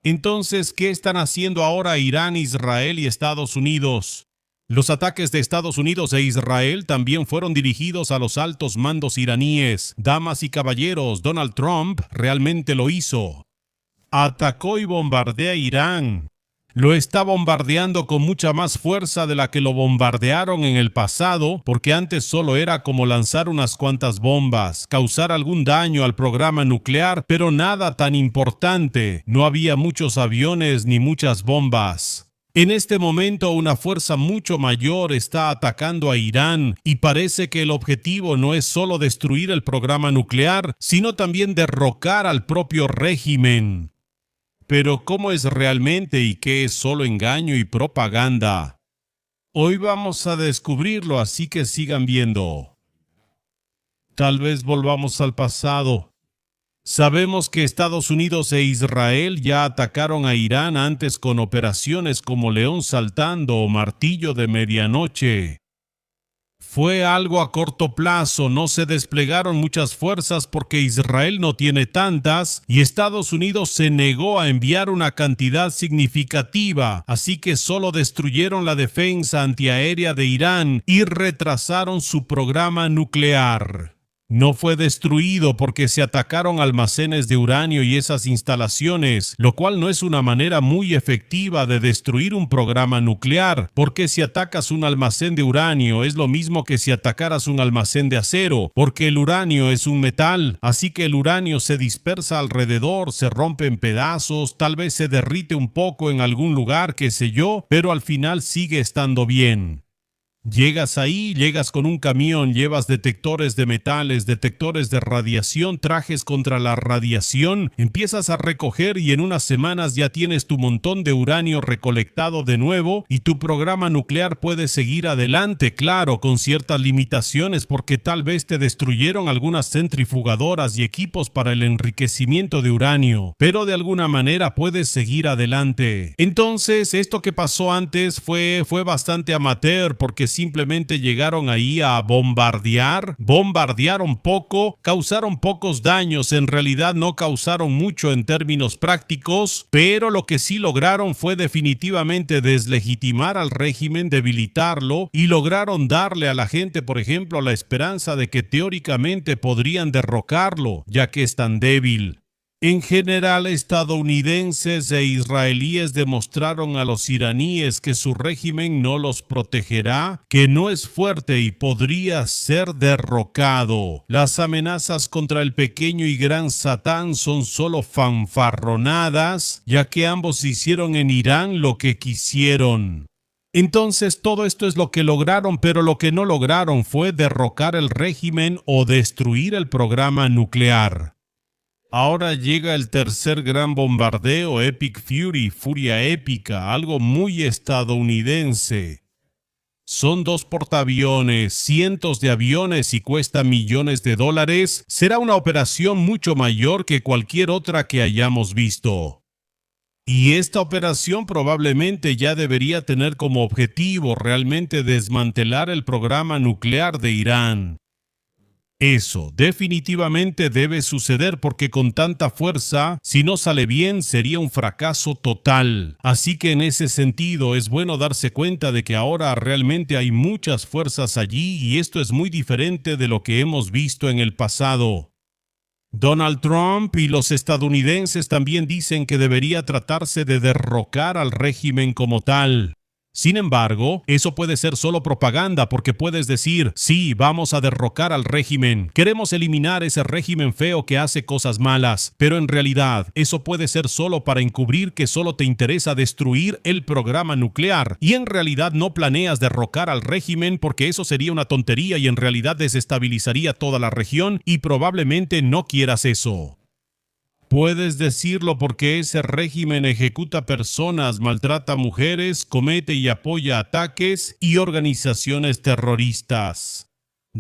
Entonces, ¿qué están haciendo ahora Irán, Israel y Estados Unidos? Los ataques de Estados Unidos e Israel también fueron dirigidos a los altos mandos iraníes. Damas y caballeros, Donald Trump realmente lo hizo. Atacó y bombardea a Irán. Lo está bombardeando con mucha más fuerza de la que lo bombardearon en el pasado, porque antes solo era como lanzar unas cuantas bombas, causar algún daño al programa nuclear, pero nada tan importante. No había muchos aviones ni muchas bombas. En este momento una fuerza mucho mayor está atacando a Irán y parece que el objetivo no es solo destruir el programa nuclear, sino también derrocar al propio régimen. Pero ¿cómo es realmente y qué es solo engaño y propaganda? Hoy vamos a descubrirlo, así que sigan viendo. Tal vez volvamos al pasado. Sabemos que Estados Unidos e Israel ya atacaron a Irán antes con operaciones como León Saltando o Martillo de Medianoche. Fue algo a corto plazo, no se desplegaron muchas fuerzas porque Israel no tiene tantas y Estados Unidos se negó a enviar una cantidad significativa, así que solo destruyeron la defensa antiaérea de Irán y retrasaron su programa nuclear. No fue destruido porque se atacaron almacenes de uranio y esas instalaciones, lo cual no es una manera muy efectiva de destruir un programa nuclear, porque si atacas un almacén de uranio es lo mismo que si atacaras un almacén de acero, porque el uranio es un metal, así que el uranio se dispersa alrededor, se rompe en pedazos, tal vez se derrite un poco en algún lugar, qué sé yo, pero al final sigue estando bien. Llegas ahí, llegas con un camión, llevas detectores de metales, detectores de radiación, trajes contra la radiación, empiezas a recoger y en unas semanas ya tienes tu montón de uranio recolectado de nuevo y tu programa nuclear puede seguir adelante, claro, con ciertas limitaciones porque tal vez te destruyeron algunas centrifugadoras y equipos para el enriquecimiento de uranio, pero de alguna manera puedes seguir adelante. Entonces, esto que pasó antes fue bastante amateur porque simplemente llegaron ahí a bombardearon poco, causaron pocos daños, en realidad no causaron mucho en términos prácticos, pero lo que sí lograron fue definitivamente deslegitimar al régimen, debilitarlo y lograron darle a la gente, por ejemplo, la esperanza de que teóricamente podrían derrocarlo, ya que es tan débil. En general, estadounidenses e israelíes demostraron a los iraníes que su régimen no los protegerá, que no es fuerte y podría ser derrocado. Las amenazas contra el pequeño y gran Satán son solo fanfarronadas, ya que ambos hicieron en Irán lo que quisieron. Entonces todo esto es lo que lograron, pero lo que no lograron fue derrocar el régimen o destruir el programa nuclear. Ahora llega el tercer gran bombardeo, Epic Fury, Furia Épica, algo muy estadounidense. Son 2 portaaviones, cientos de aviones y cuesta millones de dólares. Será una operación mucho mayor que cualquier otra que hayamos visto. Y esta operación probablemente ya debería tener como objetivo realmente desmantelar el programa nuclear de Irán. Eso definitivamente debe suceder porque con tanta fuerza, si no sale bien, sería un fracaso total. Así que en ese sentido es bueno darse cuenta de que ahora realmente hay muchas fuerzas allí y esto es muy diferente de lo que hemos visto en el pasado. Donald Trump y los estadounidenses también dicen que debería tratarse de derrocar al régimen como tal. Sin embargo, eso puede ser solo propaganda porque puedes decir, sí, vamos a derrocar al régimen, queremos eliminar ese régimen feo que hace cosas malas, pero en realidad eso puede ser solo para encubrir que solo te interesa destruir el programa nuclear y en realidad no planeas derrocar al régimen porque eso sería una tontería y en realidad desestabilizaría toda la región y probablemente no quieras eso. Puedes decirlo porque ese régimen ejecuta personas, maltrata mujeres, comete y apoya ataques y organizaciones terroristas.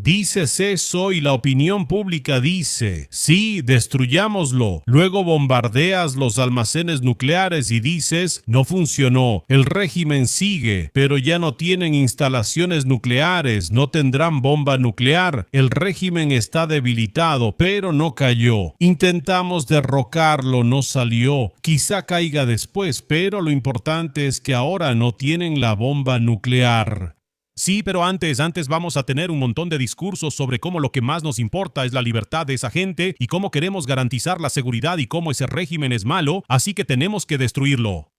Dices eso y la opinión pública dice, sí, destruyámoslo. Luego bombardeas los almacenes nucleares y dices, no funcionó. El régimen sigue, pero ya no tienen instalaciones nucleares, no tendrán bomba nuclear. El régimen está debilitado, pero no cayó. Intentamos derrocarlo, no salió. Quizá caiga después, pero lo importante es que ahora no tienen la bomba nuclear. Sí, pero antes vamos a tener un montón de discursos sobre cómo lo que más nos importa es la libertad de esa gente y cómo queremos garantizar la seguridad y cómo ese régimen es malo, así que tenemos que destruirlo.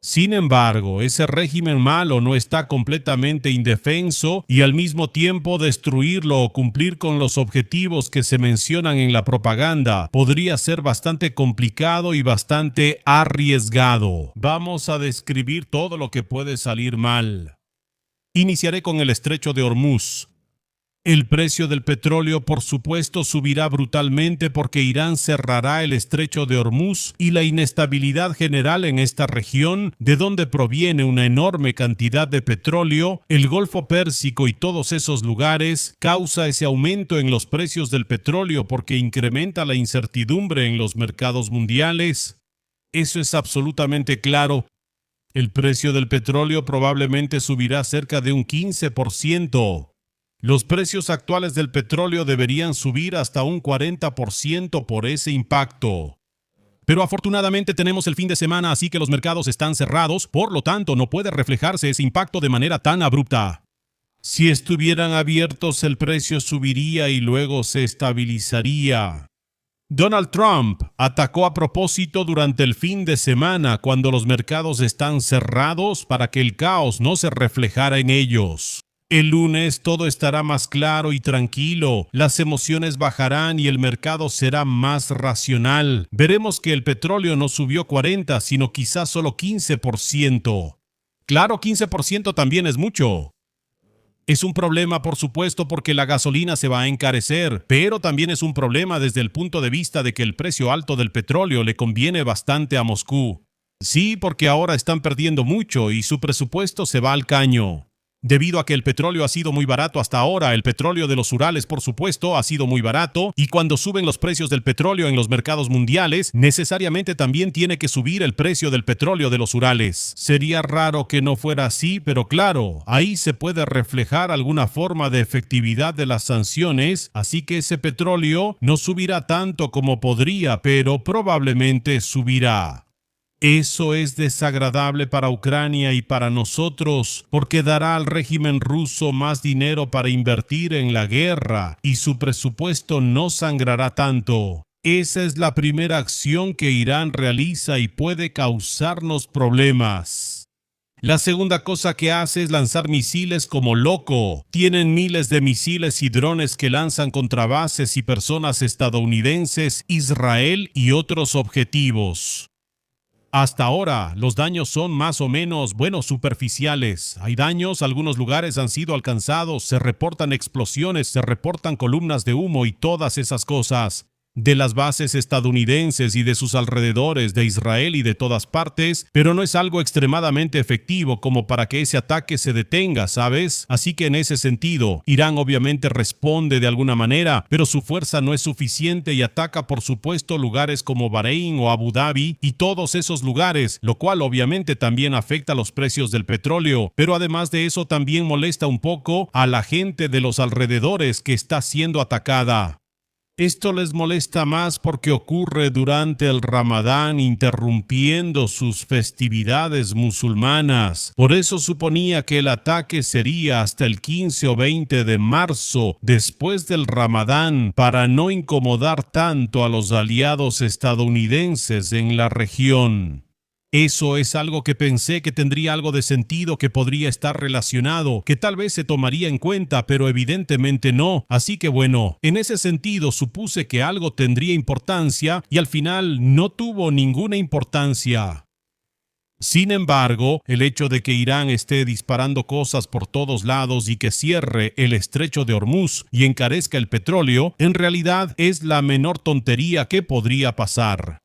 Sin embargo, ese régimen malo no está completamente indefenso y al mismo tiempo destruirlo o cumplir con los objetivos que se mencionan en la propaganda podría ser bastante complicado y bastante arriesgado. Vamos a describir todo lo que puede salir mal. Iniciaré con el estrecho de Hormuz. El precio del petróleo, por supuesto, subirá brutalmente porque Irán cerrará el estrecho de Hormuz y la inestabilidad general en esta región, de donde proviene una enorme cantidad de petróleo, el Golfo Pérsico y todos esos lugares, causa ese aumento en los precios del petróleo porque incrementa la incertidumbre en los mercados mundiales. Eso es absolutamente claro. El precio del petróleo probablemente subirá cerca de un 15%. Los precios actuales del petróleo deberían subir hasta un 40% por ese impacto. Pero afortunadamente tenemos el fin de semana, así que los mercados están cerrados, por lo tanto no puede reflejarse ese impacto de manera tan abrupta. Si estuvieran abiertos, el precio subiría y luego se estabilizaría. Donald Trump atacó a propósito durante el fin de semana cuando los mercados están cerrados para que el caos no se reflejara en ellos. El lunes todo estará más claro y tranquilo, las emociones bajarán y el mercado será más racional. Veremos que el petróleo no subió 40, sino quizás solo 15%. Claro, 15% también es mucho. Es un problema, por supuesto, porque la gasolina se va a encarecer, pero también es un problema desde el punto de vista de que el precio alto del petróleo le conviene bastante a Moscú. Sí, porque ahora están perdiendo mucho y su presupuesto se va al caño. Debido a que el petróleo ha sido muy barato hasta ahora, el petróleo de los Urales, por supuesto, ha sido muy barato, y cuando suben los precios del petróleo en los mercados mundiales, necesariamente también tiene que subir el precio del petróleo de los Urales. Sería raro que no fuera así, pero claro, ahí se puede reflejar alguna forma de efectividad de las sanciones, así que ese petróleo no subirá tanto como podría, pero probablemente subirá. Eso es desagradable para Ucrania y para nosotros, porque dará al régimen ruso más dinero para invertir en la guerra y su presupuesto no sangrará tanto. Esa es la primera acción que Irán realiza y puede causarnos problemas. La segunda cosa que hace es lanzar misiles como loco. Tienen miles de misiles y drones que lanzan contra bases y personas estadounidenses, Israel y otros objetivos. Hasta ahora, los daños son más o menos, superficiales. Hay daños, algunos lugares han sido alcanzados, se reportan explosiones, se reportan columnas de humo y todas esas cosas. De las bases estadounidenses y de sus alrededores, de Israel y de todas partes, pero no es algo extremadamente efectivo como para que ese ataque se detenga, ¿sabes? Así que en ese sentido, Irán obviamente responde de alguna manera, pero su fuerza no es suficiente y ataca por supuesto lugares como Bahrein o Abu Dhabi y todos esos lugares, lo cual obviamente también afecta los precios del petróleo, pero además de eso también molesta un poco a la gente de los alrededores que está siendo atacada. Esto les molesta más porque ocurre durante el Ramadán, interrumpiendo sus festividades musulmanas. Por eso suponía que el ataque sería hasta el 15 o 20 de marzo, después del Ramadán, para no incomodar tanto a los aliados estadounidenses en la región. Eso es algo que pensé que tendría algo de sentido, que podría estar relacionado, que tal vez se tomaría en cuenta, pero evidentemente no. Así que bueno, en ese sentido supuse que algo tendría importancia y al final no tuvo ninguna importancia. Sin embargo, el hecho de que Irán esté disparando cosas por todos lados y que cierre el estrecho de Hormuz y encarezca el petróleo, en realidad es la menor tontería que podría pasar.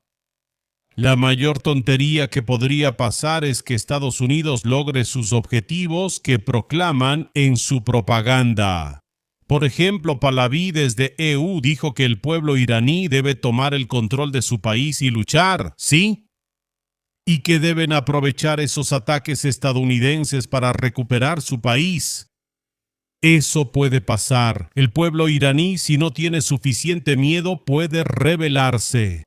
La mayor tontería que podría pasar es que Estados Unidos logre sus objetivos que proclaman en su propaganda. Por ejemplo, Pahlaví desde EU dijo que el pueblo iraní debe tomar el control de su país y luchar, ¿sí? Y que deben aprovechar esos ataques estadounidenses para recuperar su país. Eso puede pasar. El pueblo iraní, si no tiene suficiente miedo, puede rebelarse.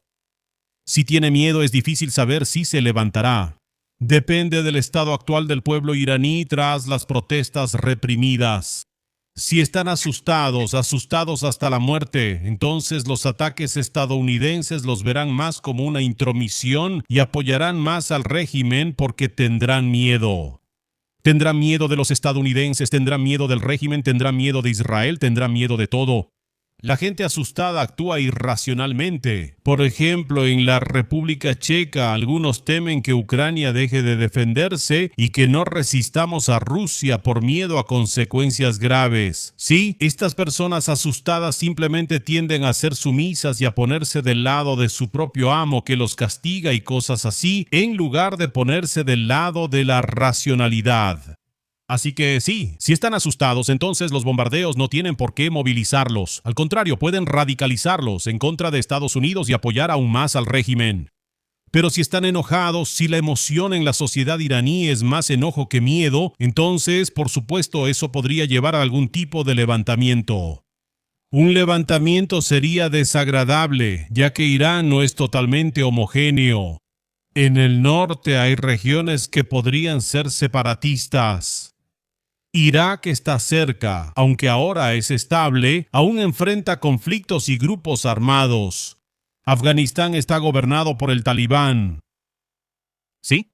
Si tiene miedo, es difícil saber si se levantará. Depende del estado actual del pueblo iraní tras las protestas reprimidas. Si están asustados hasta la muerte, entonces los ataques estadounidenses los verán más como una intromisión y apoyarán más al régimen porque tendrán miedo. Tendrán miedo de los estadounidenses, tendrán miedo del régimen, tendrán miedo de Israel, tendrán miedo de todo. La gente asustada actúa irracionalmente. Por ejemplo, en la República Checa, algunos temen que Ucrania deje de defenderse y que no resistamos a Rusia por miedo a consecuencias graves. Sí, estas personas asustadas simplemente tienden a ser sumisas y a ponerse del lado de su propio amo que los castiga y cosas así, en lugar de ponerse del lado de la racionalidad. Así que sí, si están asustados, entonces los bombardeos no tienen por qué movilizarlos. Al contrario, pueden radicalizarlos en contra de Estados Unidos y apoyar aún más al régimen. Pero si están enojados, si la emoción en la sociedad iraní es más enojo que miedo, entonces, por supuesto, eso podría llevar a algún tipo de levantamiento. Un levantamiento sería desagradable, ya que Irán no es totalmente homogéneo. En el norte hay regiones que podrían ser separatistas. Irak está cerca, aunque ahora es estable, aún enfrenta conflictos y grupos armados. Afganistán está gobernado por el Talibán. ¿Sí?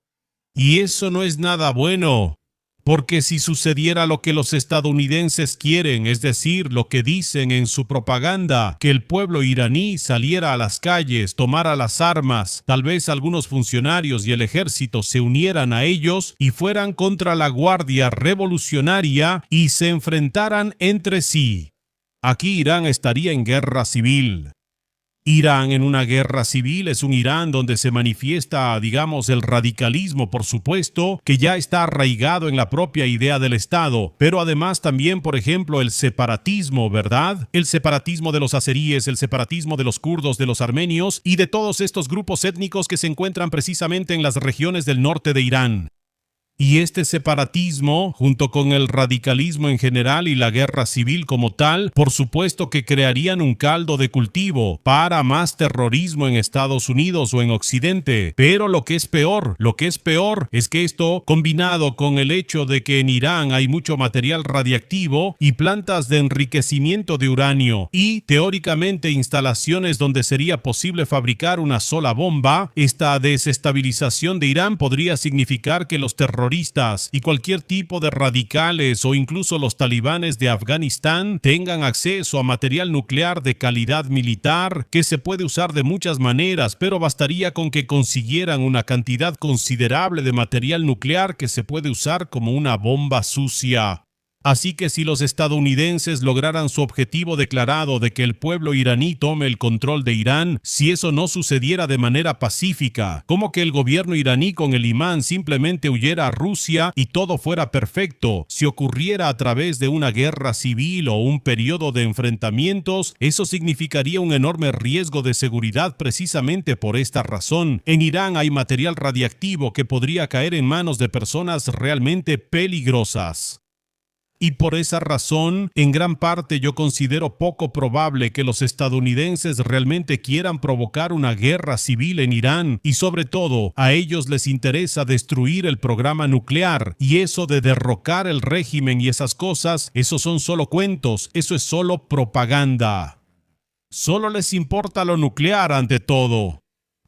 Y eso no es nada bueno, porque si sucediera lo que los estadounidenses quieren, es decir, lo que dicen en su propaganda, que el pueblo iraní saliera a las calles, tomara las armas, tal vez algunos funcionarios y el ejército se unieran a ellos y fueran contra la Guardia Revolucionaria y se enfrentaran entre sí. Aquí Irán estaría en guerra civil. Irán en una guerra civil es un Irán donde se manifiesta, digamos, el radicalismo, por supuesto, que ya está arraigado en la propia idea del Estado, pero además también, por ejemplo, el separatismo, ¿verdad? El separatismo de los azeríes, el separatismo de los kurdos, de los armenios y de todos estos grupos étnicos que se encuentran precisamente en las regiones del norte de Irán. Y este separatismo, junto con el radicalismo en general y la guerra civil como tal, por supuesto que crearían un caldo de cultivo para más terrorismo en Estados Unidos o en Occidente. Pero lo que es peor es que esto, combinado con el hecho de que en Irán hay mucho material radiactivo y plantas de enriquecimiento de uranio y, teóricamente, instalaciones donde sería posible fabricar una sola bomba, esta desestabilización de Irán podría significar que los terroristas y cualquier tipo de radicales o incluso los talibanes de Afganistán tengan acceso a material nuclear de calidad militar que se puede usar de muchas maneras, pero bastaría con que consiguieran una cantidad considerable de material nuclear que se puede usar como una bomba sucia. Así que si los estadounidenses lograran su objetivo declarado de que el pueblo iraní tome el control de Irán, si eso no sucediera de manera pacífica, como que el gobierno iraní con el imán simplemente huyera a Rusia y todo fuera perfecto, si ocurriera a través de una guerra civil o un periodo de enfrentamientos, eso significaría un enorme riesgo de seguridad precisamente por esta razón. En Irán hay material radiactivo que podría caer en manos de personas realmente peligrosas. Y por esa razón, en gran parte yo considero poco probable que los estadounidenses realmente quieran provocar una guerra civil en Irán y sobre todo a ellos les interesa destruir el programa nuclear y eso de derrocar el régimen y esas cosas, esos son solo cuentos, eso es solo propaganda. Solo les importa lo nuclear ante todo.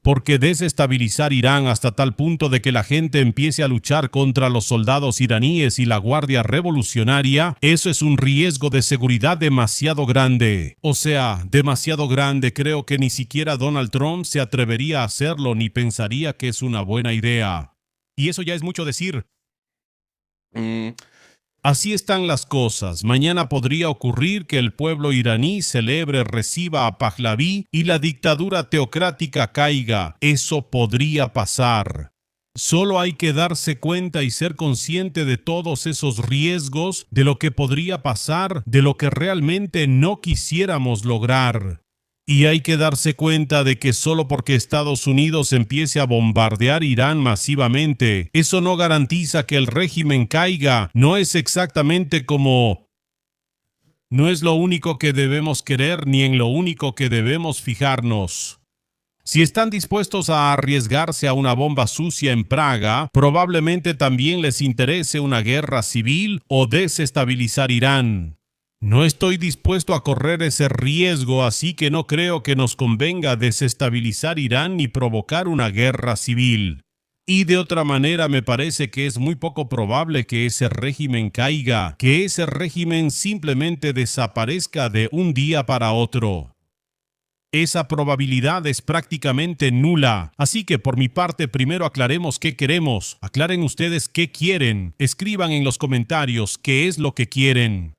Porque desestabilizar Irán hasta tal punto de que la gente empiece a luchar contra los soldados iraníes y la Guardia Revolucionaria, eso es un riesgo de seguridad demasiado grande. O sea, demasiado grande. Creo que ni siquiera Donald Trump se atrevería a hacerlo ni pensaría que es una buena idea. Y eso ya es mucho decir. Así están las cosas. Mañana podría ocurrir que el pueblo iraní celebre, reciba a Pahlaví y la dictadura teocrática caiga. Eso podría pasar. Solo hay que darse cuenta y ser consciente de todos esos riesgos, de lo que podría pasar, de lo que realmente no quisiéramos lograr. Y hay que darse cuenta de que solo porque Estados Unidos empiece a bombardear Irán masivamente, eso no garantiza que el régimen caiga. No es exactamente como... No es lo único que debemos querer ni en lo único que debemos fijarnos. Si están dispuestos a arriesgarse a una bomba sucia en Praga, probablemente también les interese una guerra civil o desestabilizar Irán. No estoy dispuesto a correr ese riesgo, así que no creo que nos convenga desestabilizar Irán ni provocar una guerra civil. Y de otra manera me parece que es muy poco probable que ese régimen caiga, que ese régimen simplemente desaparezca de un día para otro. Esa probabilidad es prácticamente nula. Así que por mi parte primero aclaremos qué queremos. Aclaren ustedes qué quieren. Escriban en los comentarios qué es lo que quieren.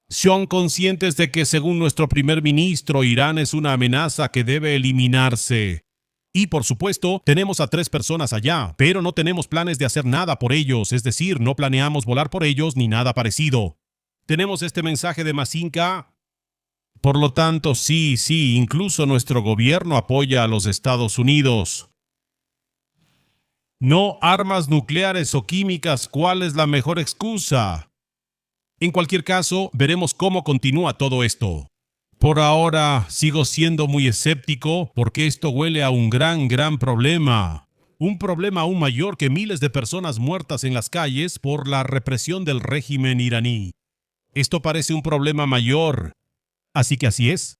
Son conscientes de que según nuestro primer ministro, Irán es una amenaza que debe eliminarse. Y por supuesto, tenemos a 3 personas allá, pero no tenemos planes de hacer nada por ellos, es decir, no planeamos volar por ellos ni nada parecido. Tenemos este mensaje de Masinka. Por lo tanto, sí, incluso nuestro gobierno apoya a los Estados Unidos. No armas nucleares o químicas, ¿cuál es la mejor excusa? En cualquier caso, veremos cómo continúa todo esto. Por ahora, sigo siendo muy escéptico porque esto huele a un gran problema. Un problema aún mayor que miles de personas muertas en las calles por la represión del régimen iraní. Esto parece un problema mayor. Así que así es.